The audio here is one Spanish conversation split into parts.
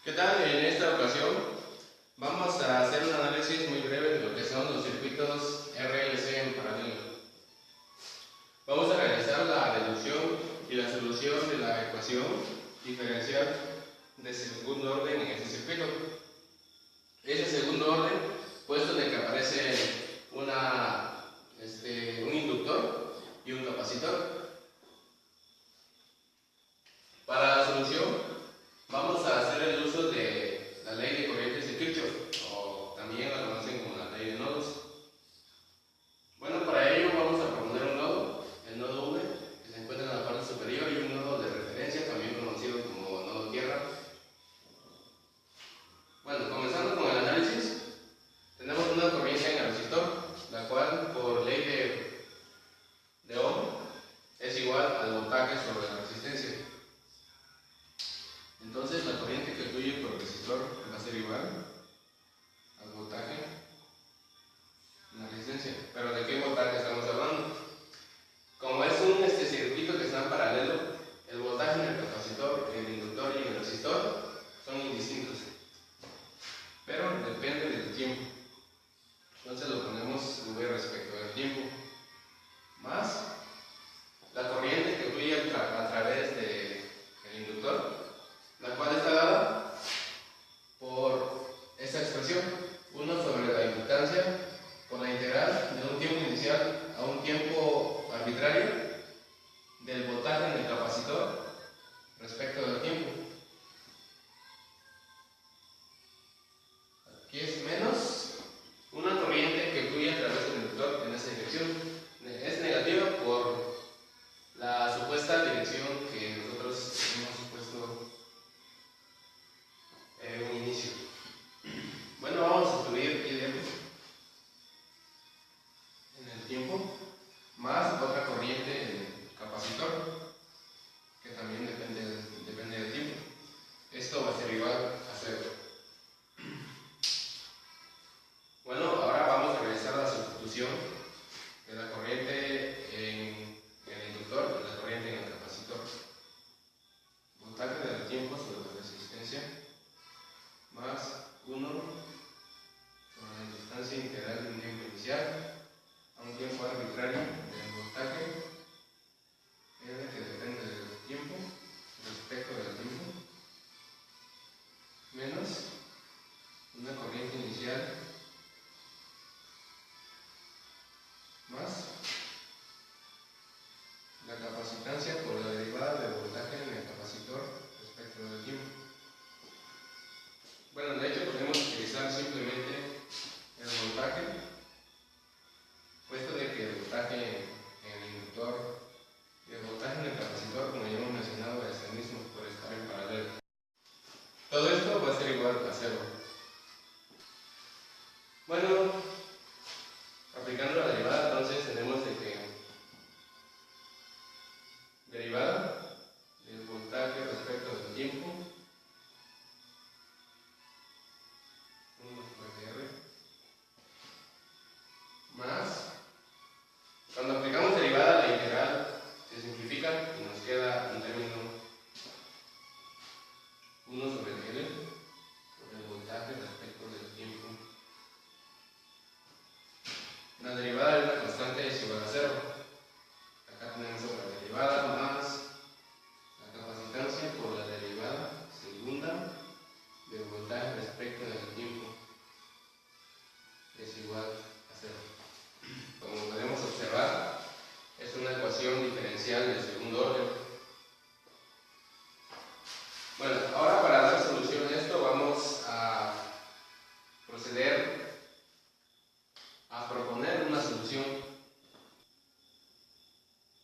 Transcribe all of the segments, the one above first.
¿Qué tal? En esta ocasión vamos a hacer un análisis muy breve de lo que son los circuitos RLC en paralelo. Vamos a realizar la deducción y la solución de la ecuación diferencial de segundo orden en este circuito. Ese segundo orden, puesto de que aparece un inductor y un capacitor. Para la solución vamos a hacer el uso de la ley de corrientes de Kirchhoff, o también la conocen como la ley de nodos. Bueno, para ello vamos a proponer un nodo, el nodo V, que se encuentra en la parte superior, y un nodo de referencia, también conocido como nodo tierra. Bueno, comenzando con el análisis, tenemos una corriente en el resistor, la cual por ley de Ohm es igual al voltaje sobre la resistencia. Entonces la corriente que fluye por el resistor va a ser igual al voltaje en la resistencia. ¿Pero de qué voltaje estamos hablando? Como es un circuito que está en paralelo, el voltaje en el capacitor, en el inductor y en el resistor son indistintos, pero depende del tiempo. Entonces lo ponemos V respecto del tiempo, más la corriente que fluye a través del inductor, la cual está dada por esta expresión, 1 sobre la inductancia por la integral de un tiempo inicial a un tiempo arbitrario del voltaje en el capacitor respecto del tiempo. Aquí es menos una corriente que fluye a través del inductor en esa dirección. Es negativa por la supuesta dirección que nosotros hemos supuesto un inicio. Bueno, vamos a subir IDM en el tiempo, más otra corriente en el capacitor, que también depende del tiempo. Esto va a ser igual a 0. Bueno, ahora vamos a realizar la sustitución de la corriente en el inductor y la corriente en el capacitor. Voltaje del tiempo sobre la resistencia más 1 sobre la distancia integral de un tiempo inicial a un tiempo arbitrario del voltaje L, que depende del tiempo respecto del tiempo, menos una corriente inicial más la capacitancia por la derivada del voltaje en el capacitor respecto del tiempo. Bueno, de hecho podemos utilizar simplemente el voltaje, puesto de que el voltaje en el inductor y el voltaje en el capacitor, como ya hemos mencionado, es el mismo por estar en paralelo. Todo esto va a ser igual a 0. Bueno, aplicando la derivada, entonces tenemos de que derivada del voltaje respecto del tiempo, 1 sobre R, más, cuando aplicamos derivada, la integral se simplifica y nos queda un término 1 sobre L sobre el voltaje respecto del tiempo. La derivada de una constante es igual a 0. Acá tenemos otra derivada más la capacitancia por la derivada segunda del voltaje respecto del tiempo es igual a 0. Como podemos observar, es una ecuación diferencial del segundo orden. Bueno, ahora para dar solución a esto vamos a proceder a proponer una solución.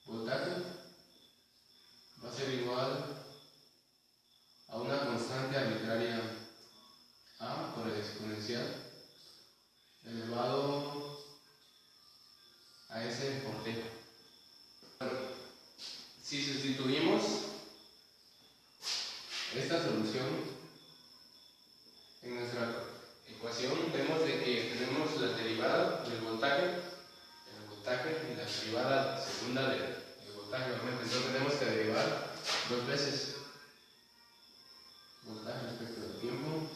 Voltaje va a ser igual a una constante arbitraria A por el exponencial elevado a S por T. Bueno, si sustituimos esta solución en nuestra ecuación, vemos de que tenemos la derivada del voltaje, el voltaje y la derivada segunda del voltaje. Entonces tenemos que derivar dos veces voltaje respecto del del tiempo.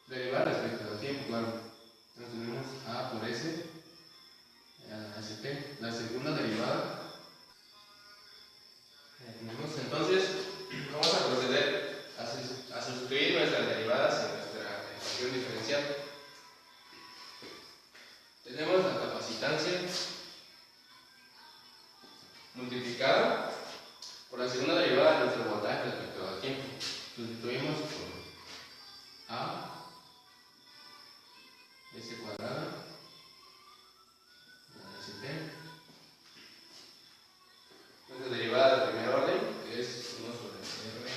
Derivar respecto del tiempo, claro. Entonces tenemos A por S, ST. La segunda derivada. Entonces, vamos a proceder a sustituir nuestras derivadas en nuestra ecuación diferencial. Tenemos la capacitancia multiplicada por la segunda derivada de nuestro voltaje respecto al tiempo. Sustituimos por A, S cuadrada, ST. Nuestra derivada de primer orden, que es 1 sobre R.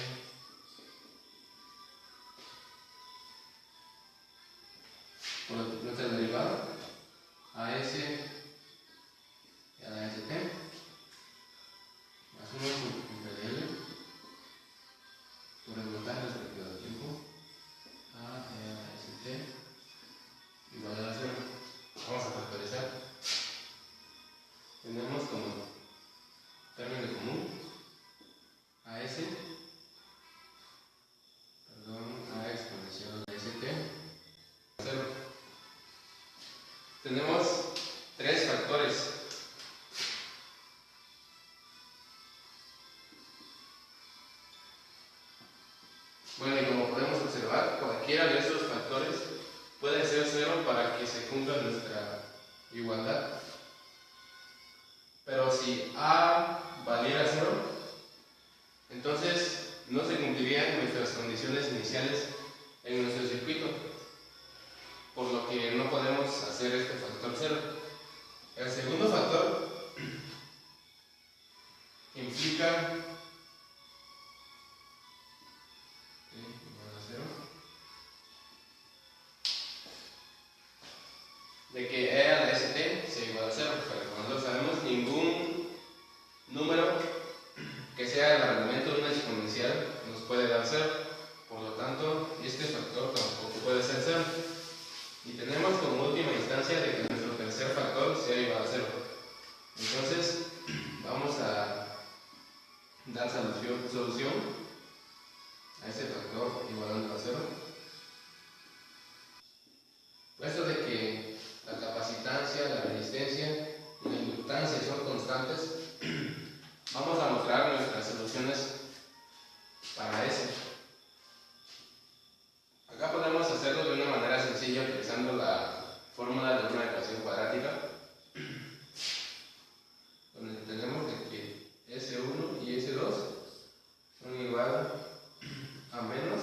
Por nuestra derivada a S y a la ST, más 1 sobre L, por el voltaje respecto al tiempo, a la ST, igual a 0. Vamos a factorizar. Tenemos como término común a S, a exponencial de ST, 0. Tenemos tres factores. Bueno, y como podemos observar, cualquiera de estos factores puede ser 0 para que se cumpla nuestra igualdad. Pero si A valiera 0, entonces no se cumplirían nuestras condiciones iniciales en nuestro circuito, por lo que no podemos hacer este factor 0. El segundo factor implica igual a 0, de que E a la ST sea igual a 0, pero como no sabemos, ningún número que sea el argumento de una exponencial nos puede dar 0. Por lo tanto, este factor tampoco puede ser 0. Y tenemos como última instancia de que nuestro tercer factor sea igual a 0. Entonces, vamos a dar solución a este factor igualando a 0. Puesto de que la capacitancia, la resistencia y la inductancia son constantes, vamos a mostrar nuestras soluciones para S. Acá podemos hacerlo de una manera sencilla utilizando la fórmula de una ecuación cuadrática, donde tenemos de que S1 y S2 son igual a menos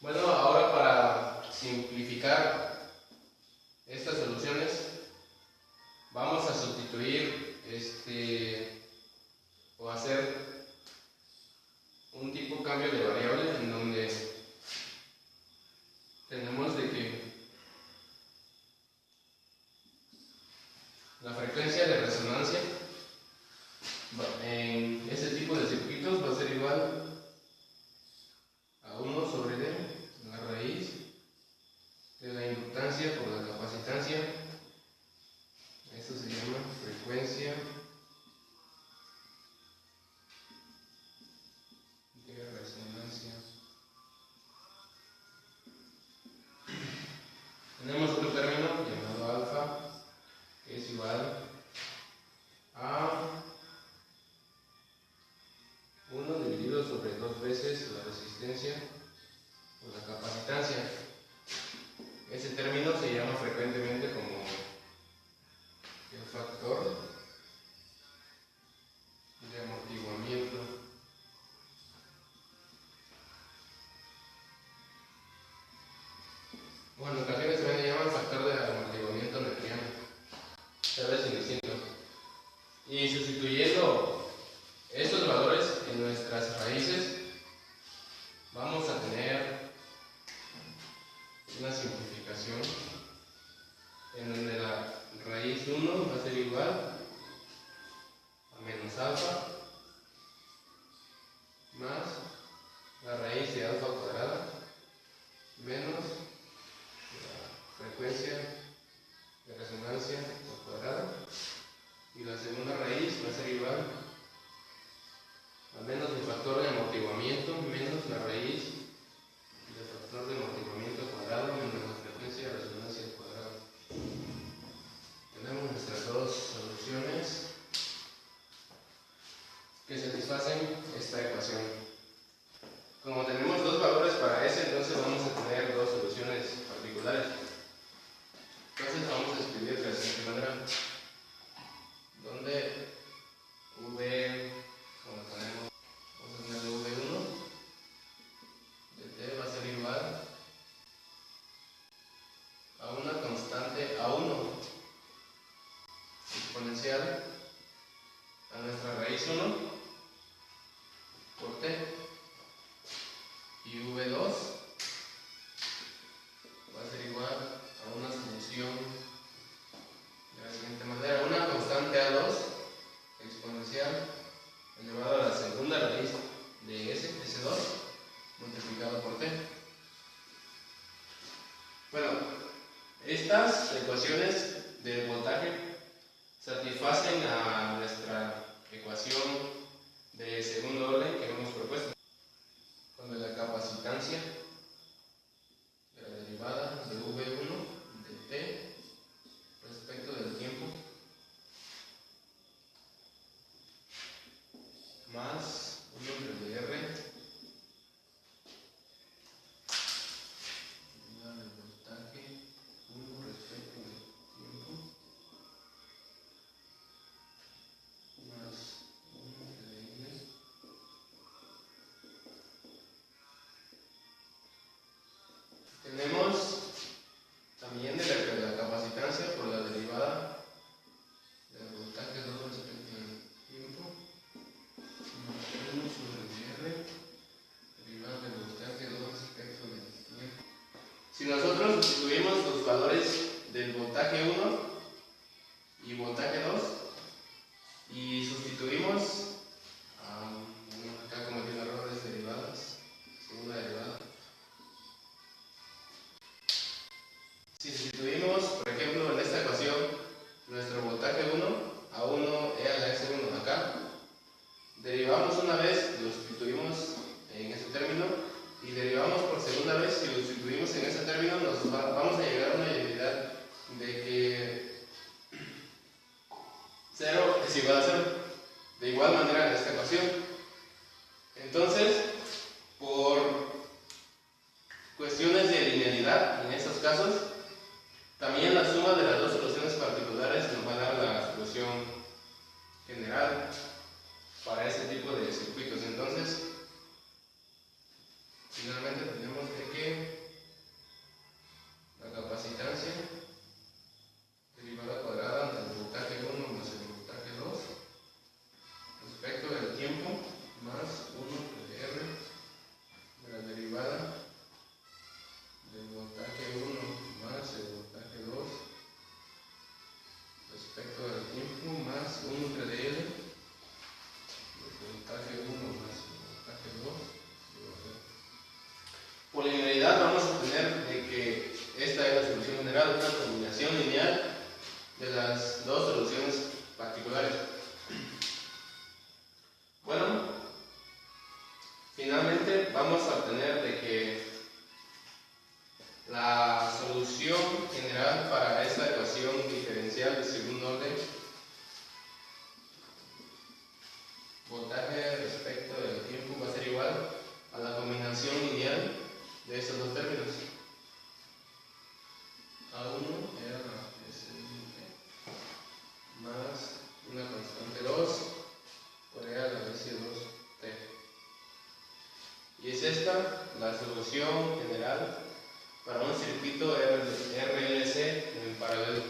Bueno, ahora para simplificar estas soluciones vamos a sustituir o hacer un tipo cambio de variable en donde tenemos de que la frecuencia de resonancia en ese tipo de circuitos va a ser igual a 1 sobre D, la raíz de la inductancia por la capacitancia. Esto se llama frecuencia de resonancia. Tenemos otro término llamado alfa, que es igual a 1 dividido sobre 2 veces la resistencia por la capacitancia. Ese término se llama frecuentemente como el factor de amortiguamiento. Bueno, en ocasiones también le llaman factor de amortiguamiento neperiano, tal vez indistinto. Y sustituyendo estos valores en nuestras raíces, vamos a tener una simplificación en donde la raíz 1 va a ser igual a menos alfa más la raíz de alfa cuadrada menos la frecuencia de resonancia al cuadrado, y la segunda raíz va a ser igual a menos el factor de amortiguamiento menos la raíz del factor de amortiguamiento cuadrado menos la frecuencia de resonancia al cuadrado. Tenemos nuestras dos soluciones que satisfacen esta ecuación. Como tenemos dos valores para S, entonces vamos a tener dos soluciones particulares. Entonces vamos a escribir de la siguiente manera, donde V, como ponemos, vamos a tener V1 de T va a ser igual a una constante A1 exponencial a nuestra raíz 1 por T, y V2 va a ser igual a una solución de la siguiente manera, una constante A2 exponencial elevado a la segunda raíz de S2 multiplicado por T. Bueno, estas ecuaciones del voltaje satisfacen a nuestra ecuación de segundo orden que hemos propuesto, donde la capacitancia de la derivada de V1 de T respecto del tiempo más 1 entre R derivada del voltaje 1 respecto del tiempo más 1 entre L tenemos también de la capacitancia por la derivada del voltaje 2 respecto del tiempo más 1 sobre R derivada del voltaje 2 respecto del tiempo. Si nosotros sustituimos los valores del voltaje 1 y voltaje 2 y sustituimos, acá cometí un error de derivadas, segunda derivada. Si sustituimos, por ejemplo, en esta ecuación, nuestro voltaje 1 a 1 e a la S1 acá, derivamos una vez, lo sustituimos en ese término, y derivamos por segunda vez, si lo sustituimos en ese término, vamos a llegar a una identidad de que 0 es igual a 0. De igual manera en esta ecuación. Entonces, por cuestiones de linealidad, en estos casos, también la suma de las dos soluciones particulares nos va a dar la solución general para este tipo de circuitos. Entonces, finalmente tenemos de que más 1 de R de la derivada del voltaje 1 más el voltaje 2 respecto del tiempo más 1 de L del voltaje 1 más el voltaje 2. Por linealidad vamos a tener de que esta es la solución general, una combinación lineal de las dos soluciones particulares. Bueno, finalmente vamos a obtener de que la solución general para esta ecuación diferencial de segundo orden, voltaje respecto del tiempo, va a ser igual a la combinación lineal de estos dos términos. A1 R más una constante 2 por E a la raíz de 2t. Y es esta la solución general para un circuito RLC en paralelo.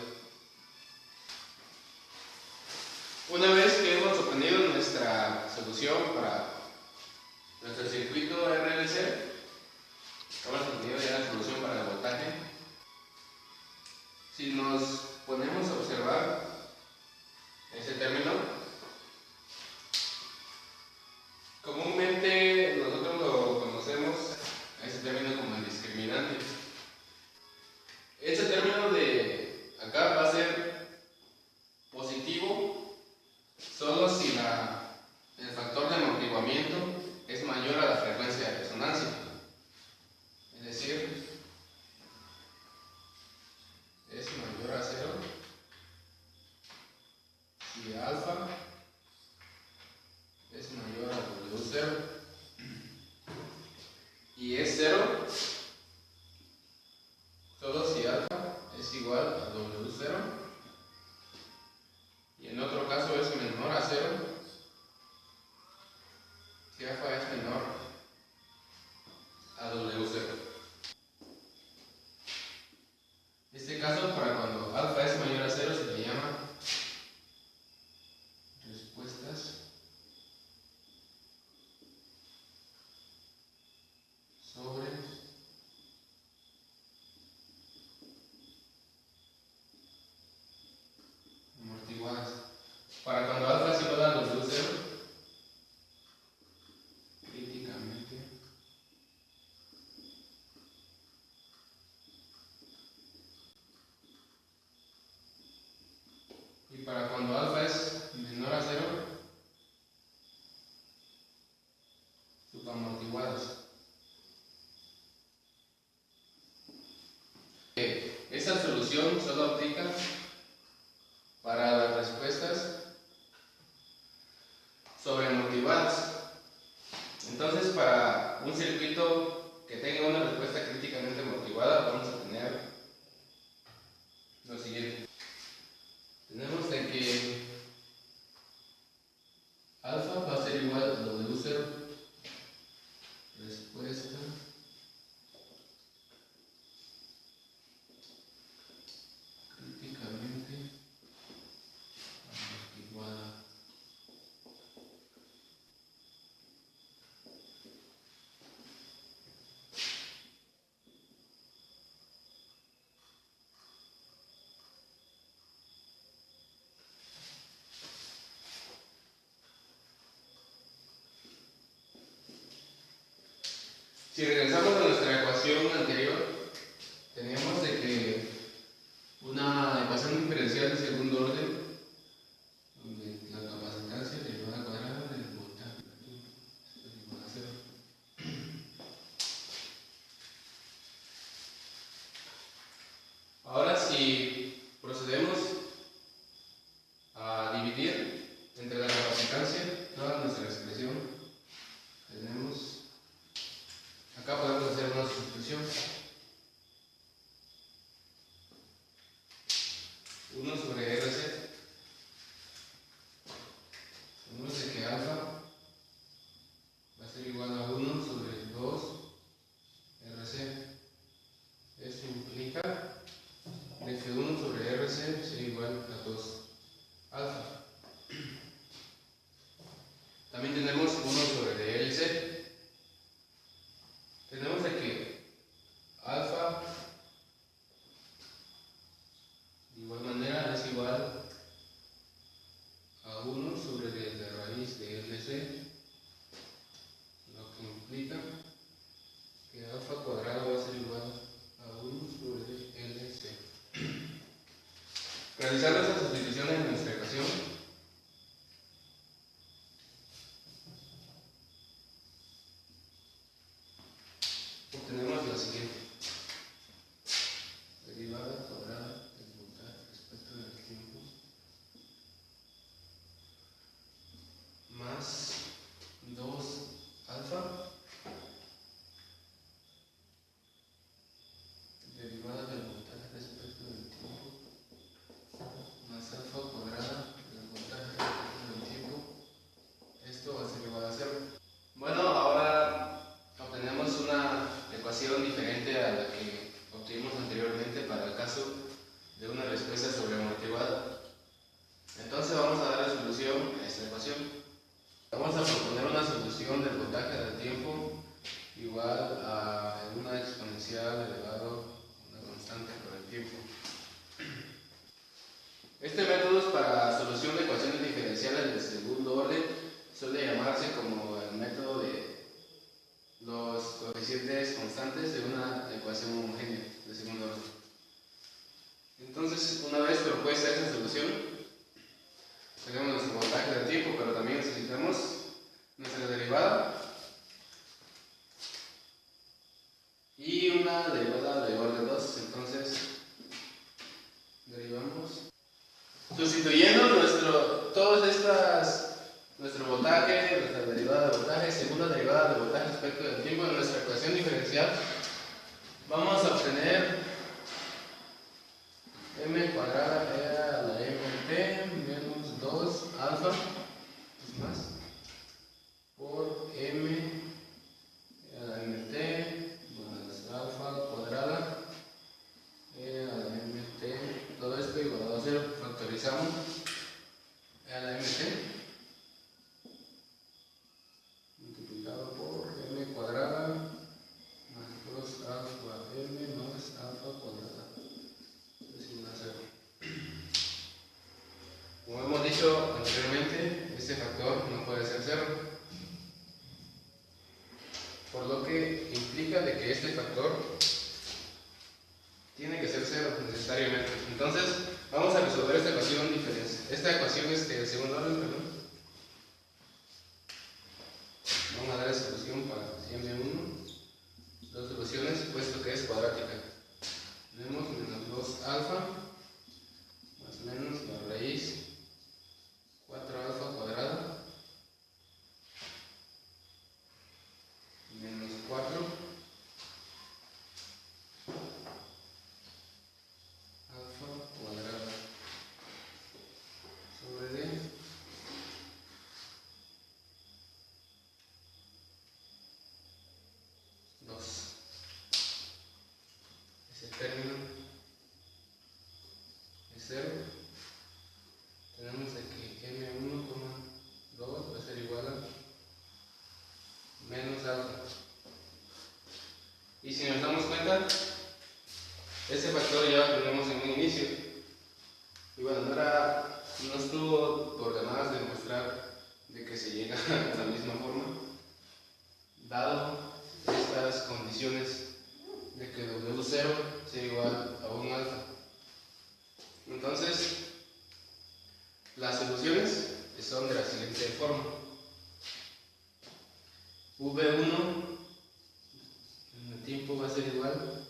Una vez que hemos obtenido nuestra solución para nuestro circuito RLC, hemos obtenido ya la solución para el voltaje. Si nos ponemos a observar este término, comúnmente nosotros lo conocemos a este término como el discriminante. Este término de acá va a ser positivo solo si el factor de amortiguamiento es mayor a la frecuencia de resonancia. Es decir, es mayor a 0 si alfa es mayor a W0 y es 0 solo si alfa es igual a W0 y en otro caso es menor a 0 si alfa es menor a W0. En este caso, para cuando alfa es mayor a 0 se le llama respuestas sobre amortiguadas. Para cuando alfa es igual a W0, críticamente y para cuando alfa es menor a 0, subamortiguadas. Esta solución solo aplica para las respuestas sobreamortiguadas. Entonces, para un circuito que tenga una respuesta críticamente amortiguada, vamos a tener lo siguiente. Tenemos de que alfa va a ser igual a W0, respuesta críticamente amortiguada. Si regresamos a nuestra ecuación anterior, tenemos de que una ecuación diferencial de segundo orden, donde la capacitancia derivada cuadrada del voltaje es igual a 0. Ahora, si procedemos a dividir entre la capacitancia toda nuestra expresión, tenemos acá podemos hacer una sustitución. 1 sobre RC. Tenemos de que alfa va a ser igual a 1 sobre 2 RC. Esto implica de que 1 sobre RC sea igual a 2 alfa. También tenemos 1 sobre LC. Tenemos de que alfa de igual manera es igual a 1 sobre la raíz de LC, lo que implica que alfa cuadrado va a ser igual a 1 sobre LC. Realizando esta sustitución en nuestra ecuación, obtenemos la siguiente: derivada cuadrada del voltaje respecto del tiempo más 2 alfa derivada del voltaje respecto del tiempo más alfa cuadrada del voltaje respecto del tiempo. Esto va a ser igual a 0. Bueno, ahora obtenemos una ecuación diferente a la que obtuvimos anteriormente para el caso de una respuesta sobreamortiguada. Entonces vamos a dar la solución a esta ecuación. Vamos a proponer una solución del voltaje del tiempo igual a una exponencial elevado a una constante por el tiempo. Este método es para solución de ecuaciones diferenciales de segundo orden. Suele llamarse como el método de los coeficientes constantes de una ecuación homogénea de segundo orden. Entonces, una vez propuesta esta solución, tenemos nuestro voltaje del tiempo, pero también necesitamos nuestra derivada y una derivada de orden 2. Entonces, derivamos sustituyendo nuestro voltaje, nuestra derivada de voltaje, segunda derivada de voltaje respecto del tiempo en nuestra ecuación diferencial. Vamos a obtener m cuadrada a la mt menos 2 alfa más por m a la mt más alfa cuadrada a la mt, todo esto igual a 0. Factorizamos a la mt multiplicado por m cuadrada más 2 alfa m más alfa cuadrada es igual a 0. Como hemos dicho anteriormente, este factor no puede ser 0, por lo que implica de que este factor tiene que ser 0 necesariamente. Entonces vamos a resolver esta ecuación de segundo orden, perdón. Vamos a dar la solución para M1, dos soluciones, puesto que es cuadrática. Tenemos menos 2 alfa más menos la raíz 4 alfa cuadrada menos 4 alfa cuadrada sobre D término es 0. Tenemos de que m1,2 va a ser igual a menos alfa. Y si nos damos cuenta, ese factor ya lo tenemos en un inicio. Y bueno, no estuvo por demás demostrar de que se llega a la misma forma, dado estas condiciones de que W0 sea igual a un alfa. Entonces, las soluciones son de la siguiente forma: V1 en el tiempo va a ser igual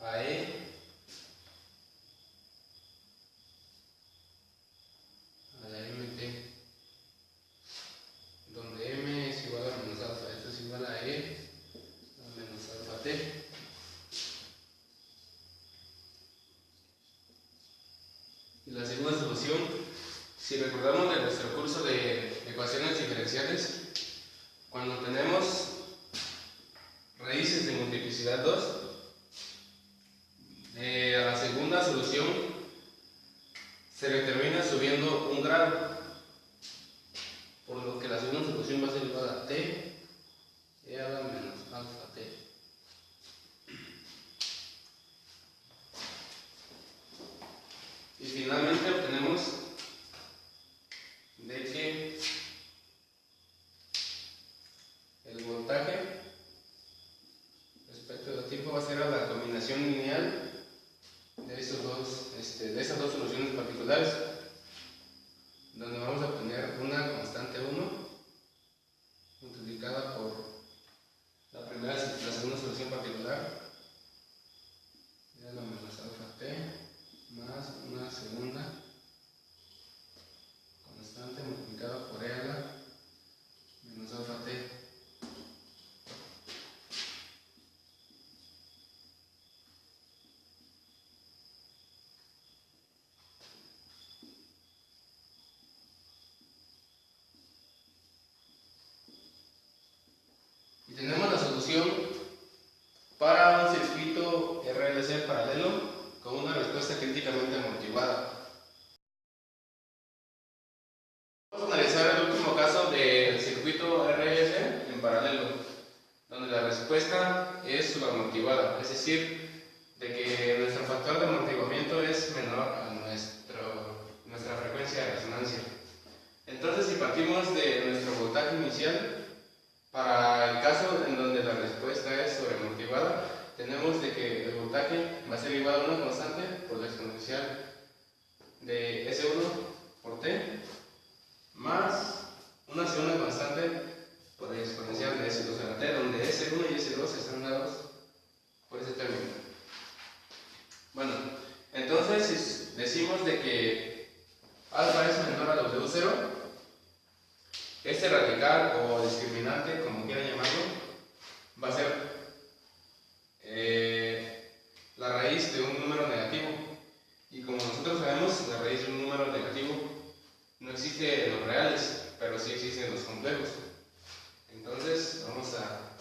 a E a la MT, donde M es igual a menos alfa. Esto es igual a E a menos alfa T. Y la segunda solución, si recordamos de nuestro curso de ecuaciones diferenciales, cuando tenemos raíces de multiplicidad 2, a la segunda solución se le termina subiendo un grado, por lo que la segunda solución va T e a la menos alfa T. Y finalmente obtenemos de que el voltaje respecto del tiempo va a ser a la combinación lineal de esas dos soluciones particulares, donde vamos a obtener una constante 1 multiplicada por la segunda solución particular, e a la menos alfa T, más una segunda constante multiplicada por e a la menos alfa T. Y tenemos la solución para un circuito RLC paralelo con una respuesta críticamente amortiguada. Vamos a analizar el último caso del circuito RLC en paralelo, donde la respuesta es suramortiguada, es decir, de que nuestro factor de amortiguamiento es menor a nuestra frecuencia de resonancia. Entonces, si partimos de nuestro voltaje inicial, para el caso en donde la respuesta es sobreamortiguada, tenemos de que el voltaje va a ser igual a una constante por la exponencial de S1 por T más una segunda constante por la exponencial de S2 a la T, donde S1 y S2 están dados por ese término. Bueno, entonces si decimos de que alfa es menor a W0, este radical o discriminante, como quieran llamarlo, va a ser la raíz de un número negativo. Y como nosotros sabemos, la raíz de un número negativo no existe en los reales, pero sí existe en los complejos. Entonces vamos a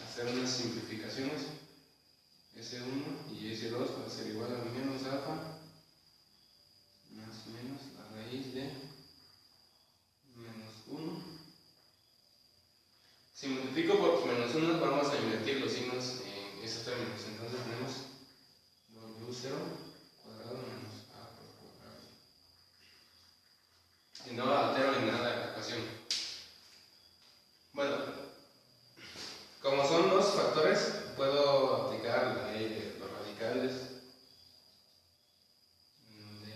hacer unas simplificaciones. S1 y S2 va a ser igual a menos alfa más o menos la raíz de menos 1. Si multiplico por menos 1, vamos a invertir los signos en esos términos. Entonces tenemos W0 cuadrado menos A por cuadrado. Y no altero ni nada la ecuación. Bueno, como son dos factores, puedo aplicar la ley de los radicales, donde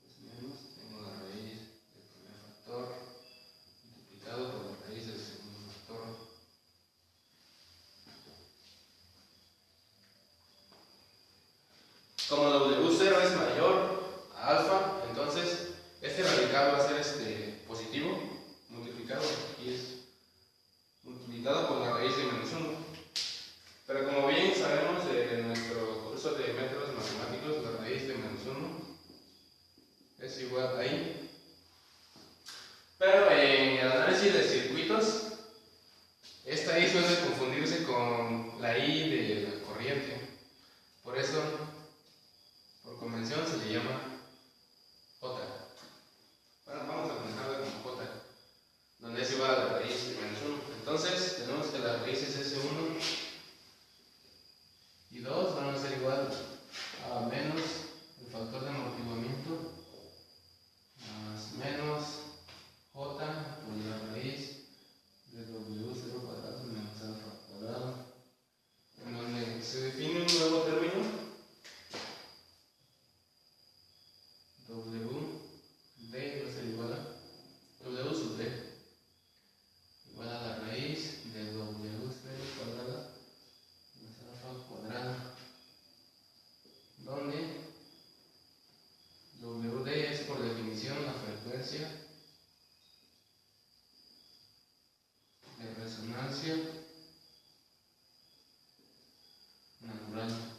pues menos tengo la raíz del primer factor multiplicado por la raíz del segundo factor. Como W0 es mayor a alfa, entonces este radical va a ser positivo, multiplicado, aquí es multiplicado por la raíz de menos 1. Pero como bien sabemos de nuestro curso de métodos matemáticos, la raíz de menos 1 es igual a I. Pero en el análisis de circuitos, esta I suele confundirse con la I de la corriente. Por eso, por convención, se le llama J. Bueno, vamos a comenzar con J, donde es igual a la raíz de menos 1. Entonces, tenemos que las raíces S1 y 2 van a ser igual a menos el factor de amortiguamiento más menos J por la raíz de W0 cuadrado menos alfa cuadrado, en donde se define un nuevo término, WD va a ser igual a W sub D, igual a la raíz de W0 cuadrado más alfa cuadrado, donde WD es por definición la frecuencia de resonancia natural.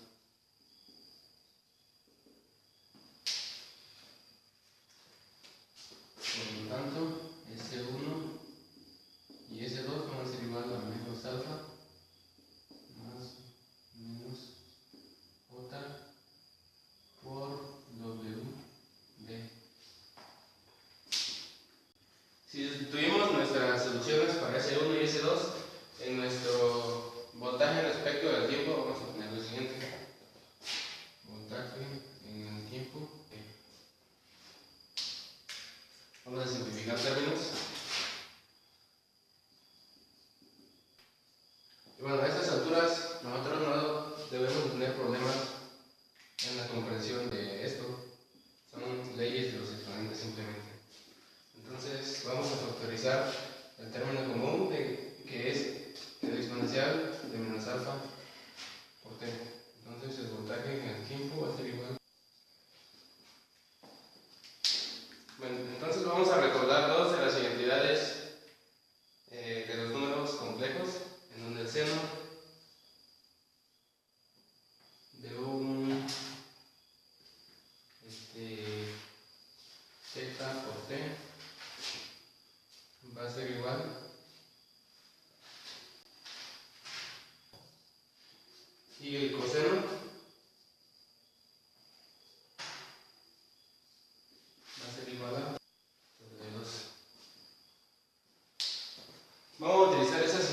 Por lo tanto, S1 y S2 van a ser igual a menos alfa más menos J por WD. Si sustituimos nuestras soluciones para S1 y S2. En nuestro voltaje respecto del tiempo vamos a tener lo siguiente. Voltaje en el tiempo. Vamos a simplificar términos. Y bueno, a estas alturas nosotros no debemos tener problemas en la comprensión de esto. Son leyes de los exponentes simplemente. Entonces vamos a factorizar el término común que es el exponencial de menos alfa por t. Entonces el voltaje en el tiempo va a ser igual. Bueno, entonces vamos a recordar dos de las identidades de los números complejos, en donde el seno de un θ por t va a ser igual y el coseno va a ser igual a sobre 2. Vamos a utilizar esas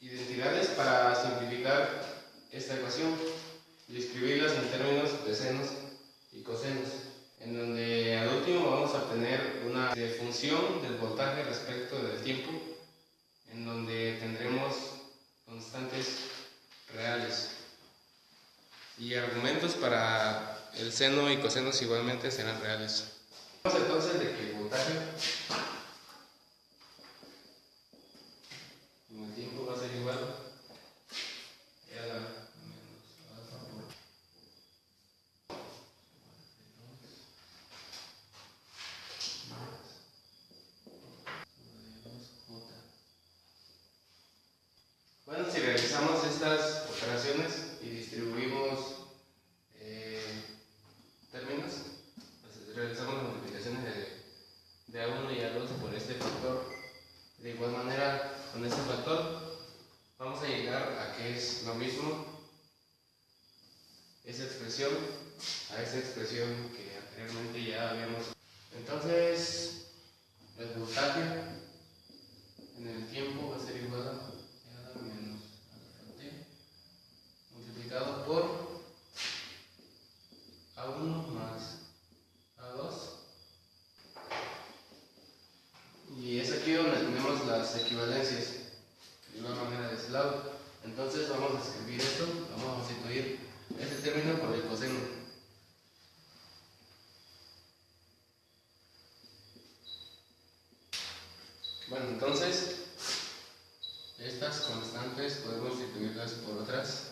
identidades para simplificar esta ecuación y escribirlas en términos de senos y cosenos, en donde al último vamos a obtener una función del voltaje respecto del tiempo, en donde tendremos constantes reales y argumentos para el seno y cosenos igualmente serán reales. Vamos entonces de que el voltaje en el tiempo va a ser igual a la menos alfa por bueno, si realizamos estas operaciones y distribuimos términos, pues realizamos las multiplicaciones de A1 y A2 por este factor. De igual manera, con este factor vamos a llegar a que es lo mismo esa expresión a esa expresión que anteriormente ya habíamos. Entonces, el voltaje en el tiempo va a ser igual a menos alfa t multiplicado por A1 más A2, y es aquí donde tenemos las equivalencias de igual manera de este lado. Entonces vamos a escribir esto, vamos a sustituir este término por el coseno. Bueno, entonces estas constantes podemos sustituirlas por otras,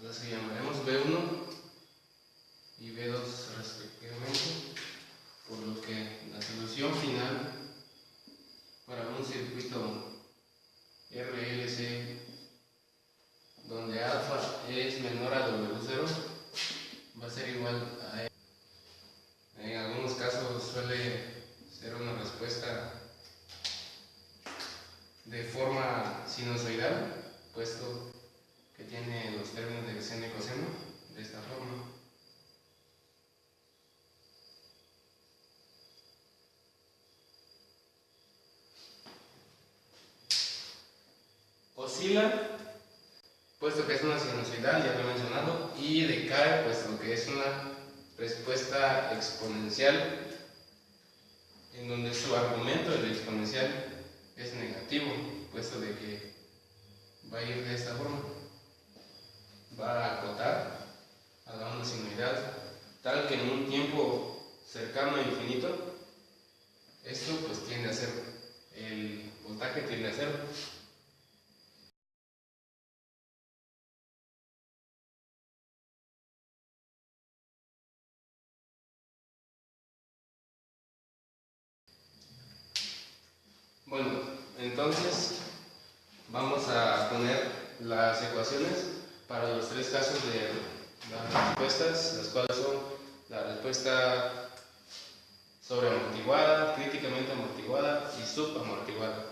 las que llamaremos B1 y B2 respectivamente, por lo que la solución final para un circuito RLC donde alfa es menor a W0 va a ser igual a E. En algunos casos suele ser una respuesta de forma sinusoidal, puesto que tiene los términos de seno y coseno de esta forma. Oscila, puesto que es una sinusoidal, ya lo he mencionado, y decae, puesto que es una respuesta exponencial, en donde su argumento del exponencial es negativo, puesto de que va a ir de esta forma, va a acotar a la onda sinusoidal, tal que en un tiempo cercano a infinito, esto pues tiende a ser, el voltaje tiende a cero. Bueno, entonces vamos a poner las ecuaciones para los tres casos de las respuestas, las cuales son la respuesta sobreamortiguada, críticamente amortiguada y subamortiguada.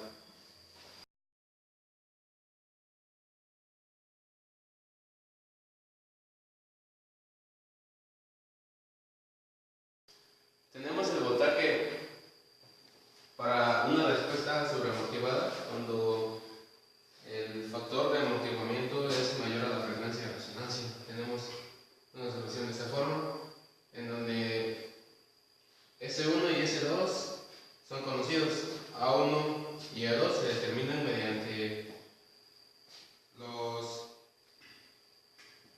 Tenemos el voltaje para una respuesta sobreamortiguada cuando el factor de amortiguamiento es mayor a la frecuencia de resonancia. Tenemos una solución de esta forma, en donde S1 y S2 son conocidos. A1 y A2 se determinan mediante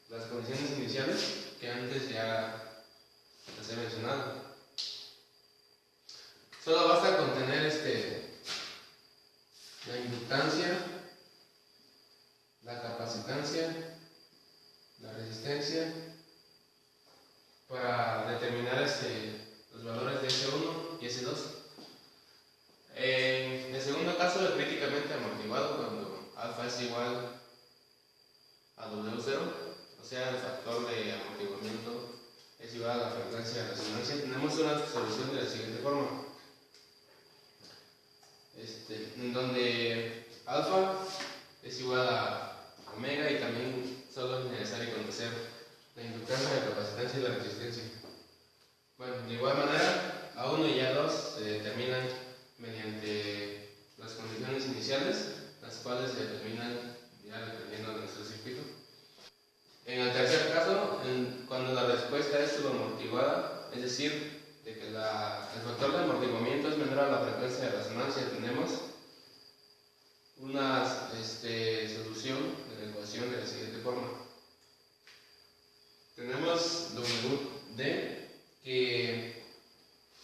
las condiciones iniciales que antes ya les he mencionado. Solo basta con tener la inductancia, la capacitancia, la resistencia, para determinar los valores de S1 y S2. En el segundo caso, el críticamente amortiguado, cuando alfa es igual a W0, o sea, el factor de amortiguamiento es igual a la frecuencia de resonancia, tenemos una solución de la siguiente forma, en donde alfa es igual a omega y también solo es necesario conocer la inductancia, la capacitancia y la resistencia. Bueno, de igual manera, A1 y A2 se determinan mediante las condiciones iniciales, las cuales se determinan ya dependiendo de nuestro circuito. En el tercer caso, cuando la respuesta es subamortiguada, es decir, de que el factor de amortiguamiento es menor a la frecuencia de resonancia, tenemos una solución de la ecuación de la siguiente forma. Tenemos WD que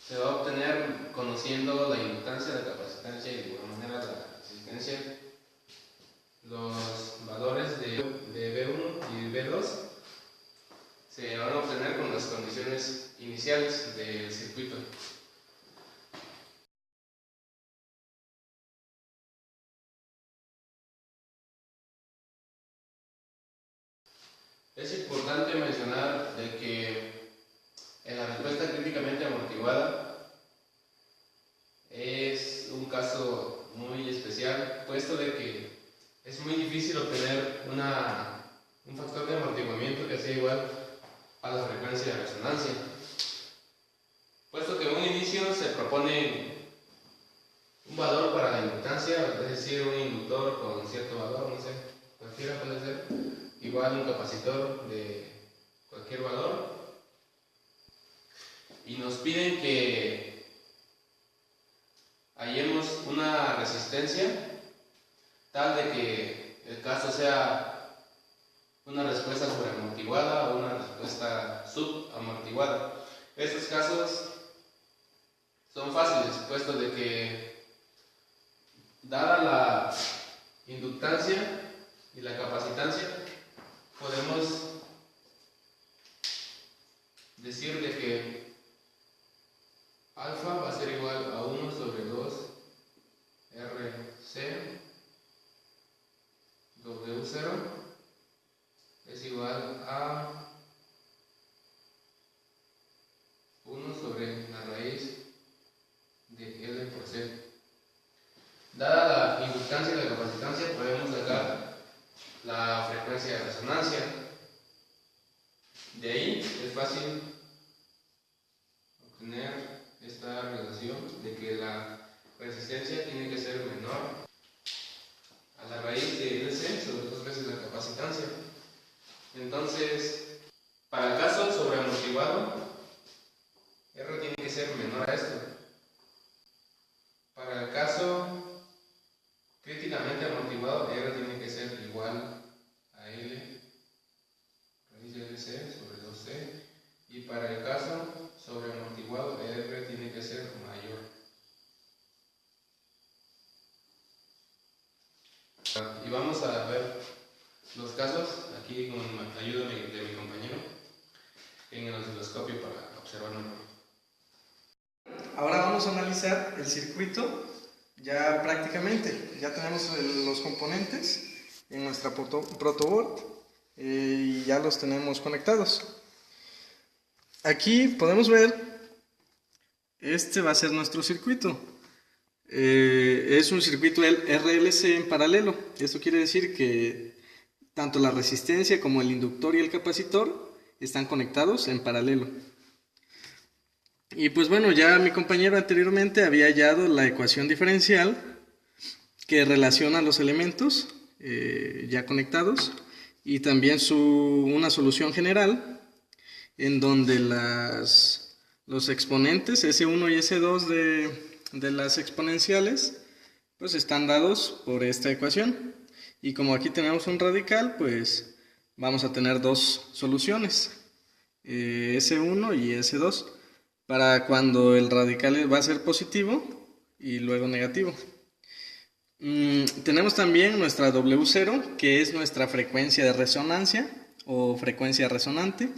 se va a obtener conociendo la inductancia, la capacitancia y de igual manera la resistencia. Los valores de B1 y B2 se van a obtener con las condiciones iniciales del circuito. Es importante mencionar de que en la respuesta críticamente amortiguada es un caso muy especial, puesto de que es muy difícil obtener un factor de amortiguamiento que sea igual a la frecuencia de resonancia, puesto que en un inicio se propone un valor para la inductancia, es decir, un inductor con cierto valor, no sé, cualquiera puede ser, igual un capacitor de cualquier valor, y nos piden que hallemos una resistencia tal de que el caso sea una respuesta sobreamortiguada o una respuesta subamortiguada. Estos casos son fáciles, puesto de que dada la inductancia y la capacitancia, podemos decir de que alfa va a ser igual a 1 sobre 2 RC W0 es igual a 1 sobre la raíz de L por C. Dada la inductancia y la capacitancia, podemos sacar la frecuencia de resonancia. De ahí es fácil obtener esta relación de que la resistencia tiene que ser menor a la raíz de LC sobre 2 veces la capacitancia. Entonces, para el caso sobreamortiguado, R tiene que ser menor a esto. Para el caso críticamente amortiguado, R tiene que ser igual a L raíz de LC sobre 2C. Y para el caso sobreamortiguado, R tiene que ser mayor. Y vamos a ver los casos aquí con ayuda de mi compañero en el osciloscopio para observarlo. Ahora vamos a analizar el circuito ya prácticamente. Ya tenemos los componentes en nuestra protoboard y ya los tenemos conectados. Aquí podemos ver, este va a ser nuestro circuito. Es un circuito RLC en paralelo. Esto quiere decir que tanto la resistencia como el inductor y el capacitor están conectados en paralelo. Y pues bueno, ya mi compañero anteriormente había hallado la ecuación diferencial que relaciona los elementos ya conectados y también una solución general en donde los exponentes S1 y S2 de las exponenciales pues están dados por esta ecuación. Y como aquí tenemos un radical, pues vamos a tener dos soluciones, S1 y S2, para cuando el radical va a ser positivo y luego negativo. Tenemos también nuestra W0, que es nuestra frecuencia de resonancia o frecuencia resonante.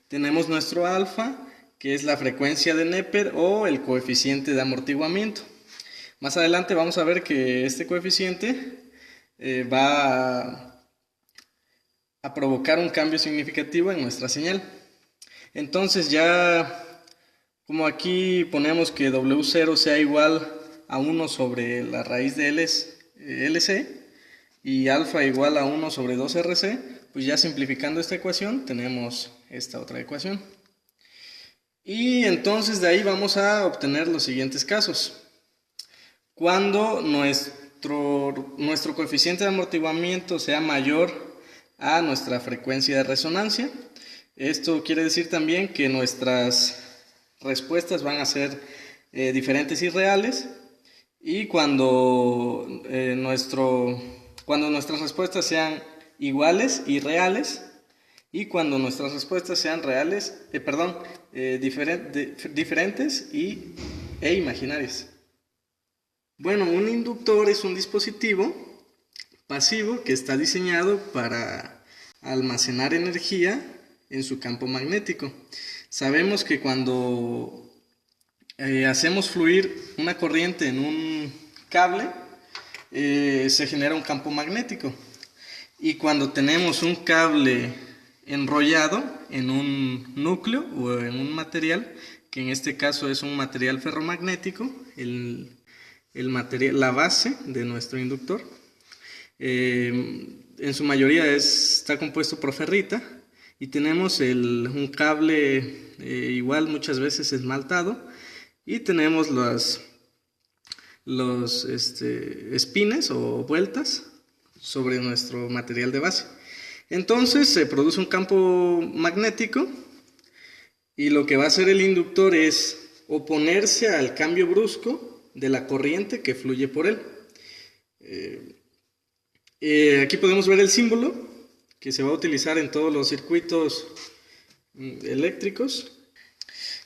Tenemos nuestro alfa, que es la frecuencia de Neper o el coeficiente de amortiguamiento. Más adelante vamos a ver que este coeficiente va a provocar un cambio significativo en nuestra señal. Entonces ya como aquí ponemos que W0 sea igual a 1 sobre la raíz de LC y alfa igual a 1 sobre 2RC, pues ya simplificando esta ecuación tenemos esta otra ecuación. Y entonces de ahí vamos a obtener los siguientes casos. Cuando nuestro coeficiente de amortiguamiento sea mayor a nuestra frecuencia de resonancia, esto quiere decir también que nuestras respuestas van a ser diferentes y reales, y cuando nuestras respuestas sean iguales y reales, y cuando nuestras respuestas sean diferentes e imaginarias. Bueno, un inductor es un dispositivo pasivo que está diseñado para almacenar energía en su campo magnético. Sabemos que cuando hacemos fluir una corriente en un cable, se genera un campo magnético. Y cuando tenemos un cable enrollado en un núcleo o en un material, que en este caso es un material ferromagnético, la base de nuestro inductor, en su mayoría está compuesto por ferrita, y tenemos un cable igual muchas veces esmaltado, y tenemos los espines o vueltas sobre nuestro material de base. Entonces se produce un campo magnético, y lo que va a hacer el inductor es oponerse al cambio brusco de la corriente que fluye por él. Aquí podemos ver el símbolo que se va a utilizar en todos los circuitos eléctricos,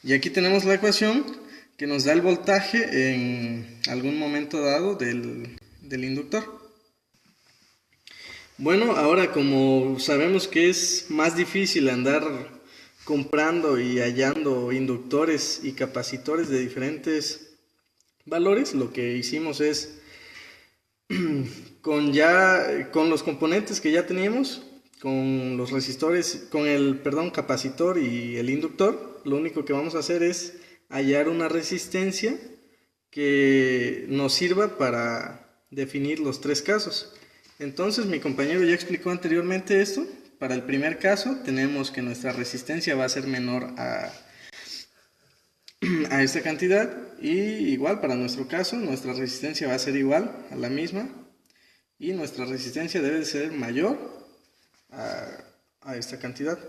y aquí tenemos la ecuación que nos da el voltaje en algún momento dado del inductor. Bueno, ahora como sabemos que es más difícil andar comprando y hallando inductores y capacitores de diferentes valores, lo que hicimos es con los componentes que ya teníamos, con los resistores, con el capacitor y el inductor, lo único que vamos a hacer es hallar una resistencia que nos sirva para definir los tres casos. Entonces mi compañero ya explicó anteriormente esto. Para el primer caso tenemos que nuestra resistencia va a ser menor a esta cantidad, y igual para nuestro caso nuestra resistencia va a ser igual a la misma, y nuestra resistencia debe ser mayor a esta cantidad.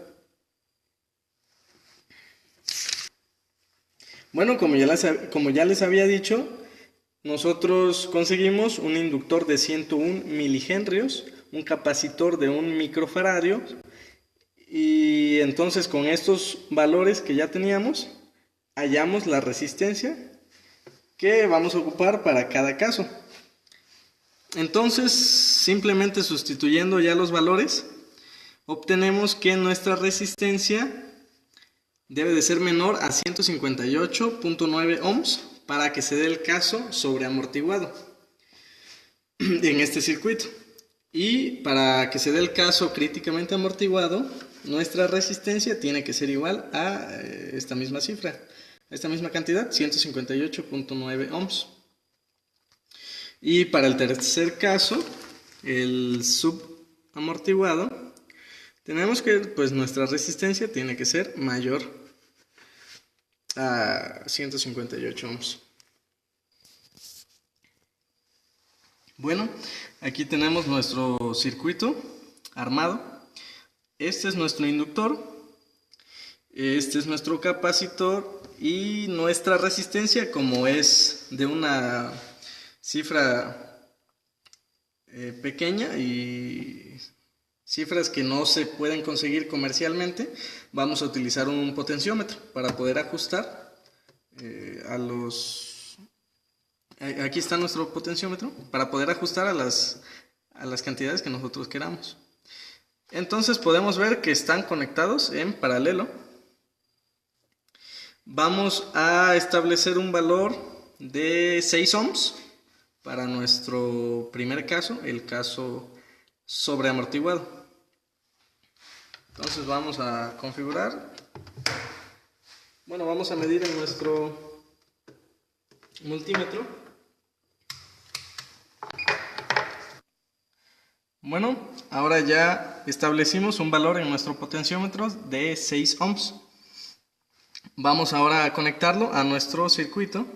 Bueno, como ya les había dicho, nosotros conseguimos un inductor de 101 milihenrios, un capacitor de 1 microfaradio, y entonces con estos valores que ya teníamos, hallamos la resistencia que vamos a ocupar para cada caso. Entonces, simplemente sustituyendo ya los valores, obtenemos que nuestra resistencia debe de ser menor a 158.9 ohms para que se dé el caso sobreamortiguado en este circuito. Y para que se dé el caso críticamente amortiguado, nuestra resistencia tiene que ser igual a esta misma cifra, esta misma cantidad, 158.9 ohms. Y para el tercer caso, el subamortiguado, tenemos que nuestra resistencia tiene que ser mayor a 158 ohms. Bueno, aquí tenemos nuestro circuito armado. Este es nuestro inductor, este es nuestro capacitor y nuestra resistencia, como es de una cifra pequeña y cifras que no se pueden conseguir comercialmente, vamos a utilizar un potenciómetro para poder ajustar a los... Aquí está nuestro potenciómetro para poder ajustar a las cantidades que nosotros queramos. Entonces podemos ver que están conectados en paralelo. Vamos a establecer un valor de 6 ohms para nuestro primer caso, el caso sobreamortiguado. Entonces vamos a configurar. Bueno, vamos a medir en nuestro multímetro. Bueno, ahora ya establecimos un valor en nuestro potenciómetro de 6 ohms. Vamos ahora a conectarlo a nuestro circuito.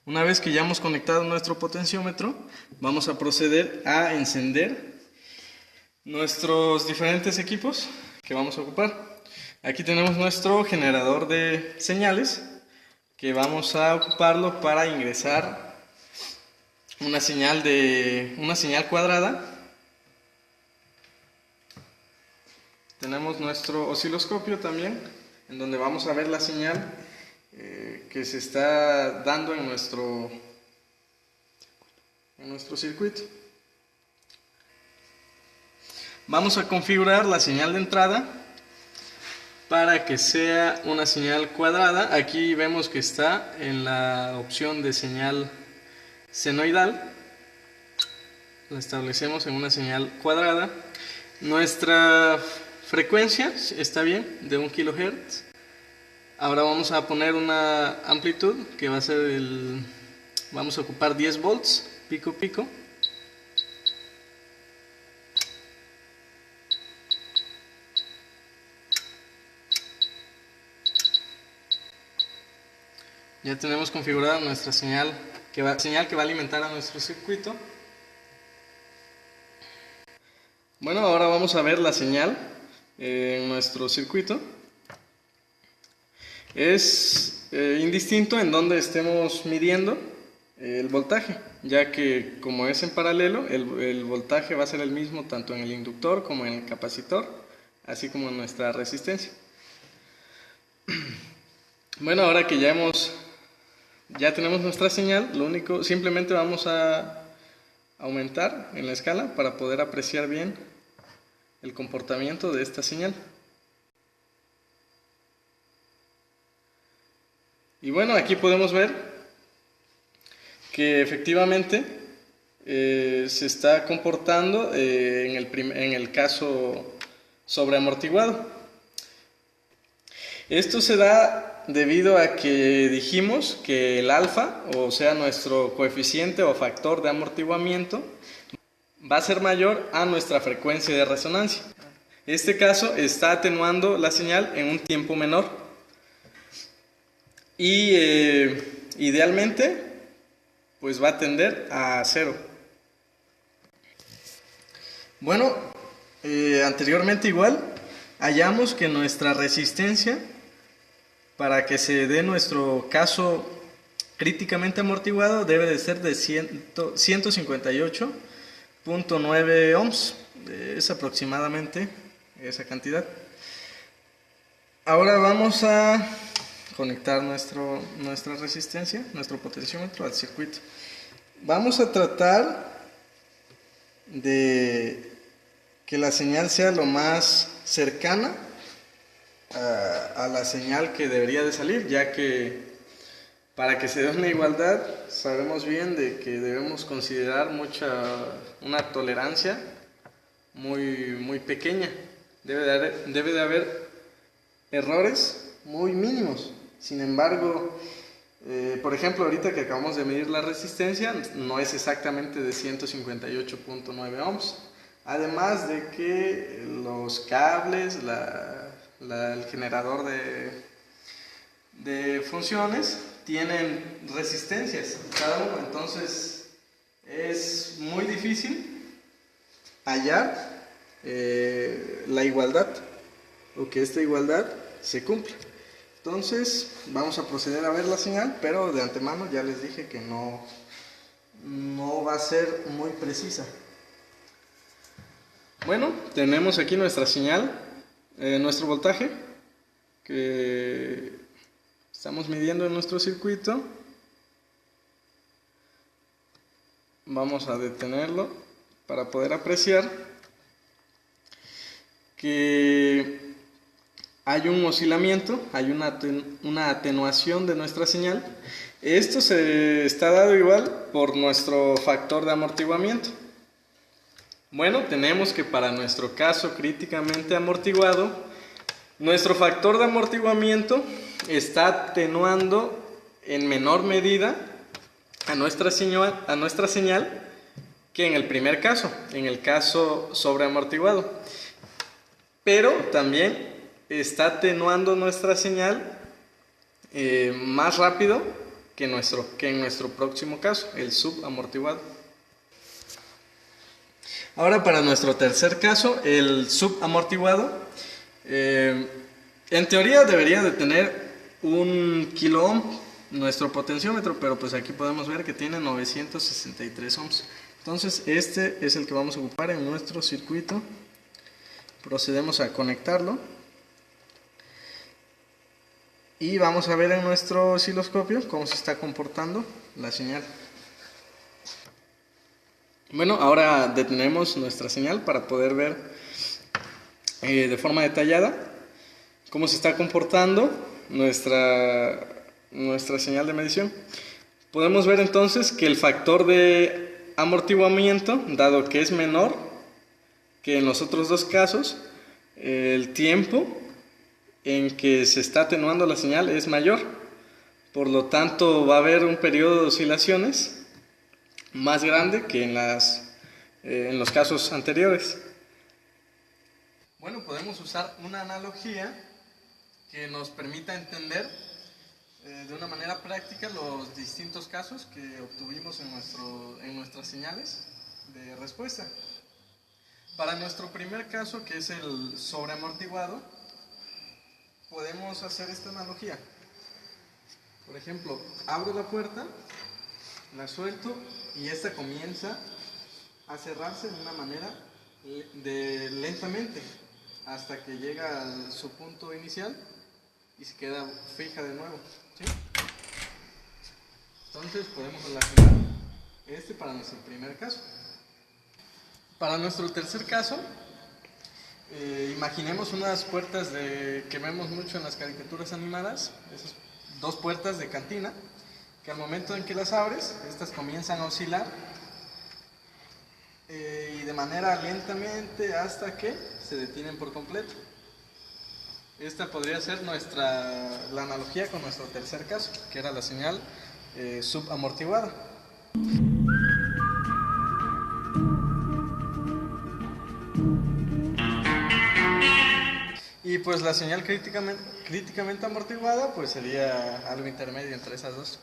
Una vez que ya hemos conectado nuestro potenciómetro, vamos a proceder a encender nuestros diferentes equipos que vamos a ocupar. Aquí tenemos nuestro generador de señales, que vamos a ocuparlo para ingresar una señal cuadrada. Tenemos nuestro osciloscopio también, en donde vamos a ver la señal que se está dando en nuestro circuito. Vamos a configurar la señal de entrada para que sea una señal cuadrada. Aquí vemos que está en la opción de señal senoidal. La establecemos en una señal cuadrada. Nuestra frecuencia está bien, de 1 kHz. Ahora vamos a poner una amplitud que va a ser vamos a ocupar 10 volts, pico pico. Ya tenemos configurada nuestra señal que va a alimentar a nuestro circuito. Bueno, ahora vamos a ver la señal en nuestro circuito. Es indistinto en donde estemos midiendo el voltaje, ya que como es en paralelo, el voltaje va a ser el mismo tanto en el inductor como en el capacitor, así como en nuestra resistencia. Bueno, ahora que ya tenemos nuestra señal, simplemente vamos a aumentar en la escala para poder apreciar bien el comportamiento de esta señal. Y bueno, aquí podemos ver que efectivamente se está comportando en el caso sobreamortiguado. Esto se da debido a que dijimos que el alfa, o sea nuestro coeficiente o factor de amortiguamiento, va a ser mayor a nuestra frecuencia de resonancia. Este caso está atenuando la señal en un tiempo menor. Y idealmente pues va a tender a 0. Bueno, anteriormente igual hallamos que nuestra resistencia para que se dé nuestro caso críticamente amortiguado debe de ser de 158.9 ohms. Es aproximadamente esa cantidad. Ahora vamos a conectar nuestra resistencia, nuestro potenciómetro al circuito. Vamos a tratar de que la señal sea lo más cercana a la señal que debería de salir, ya que para que se dé una igualdad sabemos bien de que debemos considerar una tolerancia muy pequeña. Debe de haber errores muy mínimos. Sin embargo, por ejemplo, ahorita que acabamos de medir la resistencia, no es exactamente de 158.9 ohms. Además de que los cables, el generador de funciones tienen resistencias cada uno, entonces es muy difícil hallar la igualdad o que esta igualdad se cumpla. Entonces vamos a proceder a ver la señal, pero de antemano ya les dije que no va a ser muy precisa. Bueno, tenemos aquí nuestra señal, nuestro voltaje que estamos midiendo en nuestro circuito. Vamos a detenerlo para poder apreciar que hay un oscilamiento, hay una atenuación de nuestra señal. Esto se está dado igual por nuestro factor de amortiguamiento. Bueno, tenemos que para nuestro caso críticamente amortiguado, nuestro factor de amortiguamiento está atenuando en menor medida a nuestra señal que en el primer caso, en el caso sobreamortiguado. Pero también está atenuando nuestra señal más rápido que en nuestro próximo caso, el subamortiguado. Ahora para nuestro tercer caso, el subamortiguado, en teoría debería de tener 1 kilo ohm nuestro potenciómetro, pero pues aquí podemos ver que tiene 963 ohms. Entonces este es el que vamos a ocupar en nuestro circuito. Procedemos a conectarlo y vamos a ver en nuestro osciloscopio cómo se está comportando la señal. Bueno, ahora detenemos nuestra señal para poder ver de forma detallada cómo se está comportando nuestra señal de medición. Podemos ver entonces que el factor de amortiguamiento, dado que es menor que en los otros dos casos, el tiempo en que se está atenuando la señal es mayor. Por lo tanto, va a haber un periodo de oscilaciones más grande que en los casos anteriores. Bueno, podemos usar una analogía que nos permita entender de una manera práctica los distintos casos que obtuvimos en nuestras señales de respuesta. Para nuestro primer caso, que es el sobreamortiguado, podemos hacer esta analogía. Por ejemplo, abro la puerta, la suelto y esta comienza a cerrarse de una manera lentamente hasta que llega a su punto inicial y se queda fija de nuevo, ¿sí? Entonces podemos relacionar para nuestro primer caso. Para nuestro tercer caso, imaginemos unas puertas que vemos mucho en las caricaturas animadas, esas dos puertas de cantina, que al momento en que las abres, estas comienzan a oscilar y de manera lentamente hasta que se detienen por completo. Esta podría ser la analogía con nuestro tercer caso, que era la señal subamortiguada. Y pues la señal críticamente amortiguada pues sería algo intermedio entre esas dos.